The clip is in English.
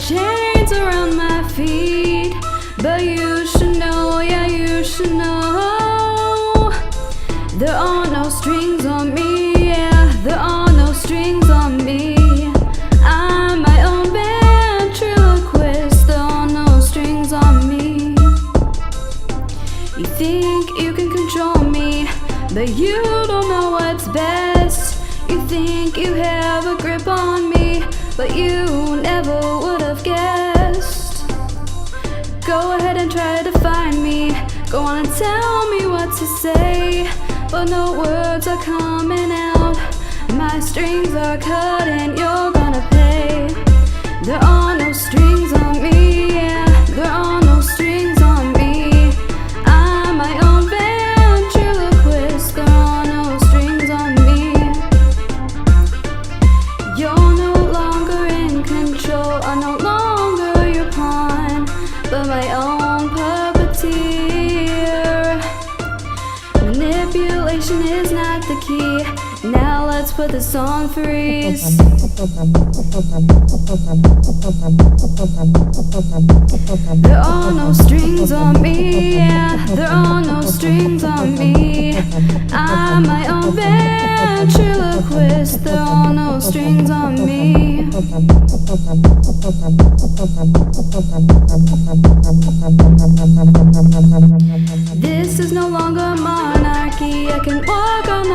chains around my feet. But you should know, yeah, you should know, there are no strings on me, yeah, there are no strings on me. I'm my own ventriloquist, there are no strings on me. You think you can control me, but you don't know what's best. You think you have a grip on me, but you never would have guessed. Go ahead and try to find me, go on and tell me what to say, but no words are coming out. My strings are cut and you're gonna pay. There are no strings on me, yeah, there are no strings on me. I'm my own ventriloquist, there are no strings on me. You're no longer in control, I'm no longer your pawn, but my own puppeteer. Manipulation is not the key. Now let's put this on freeze. There are no strings on me, yeah, there are no strings on me. I'm my own ventriloquist, there are no strings on me. This is no longer monarchy, I can walk on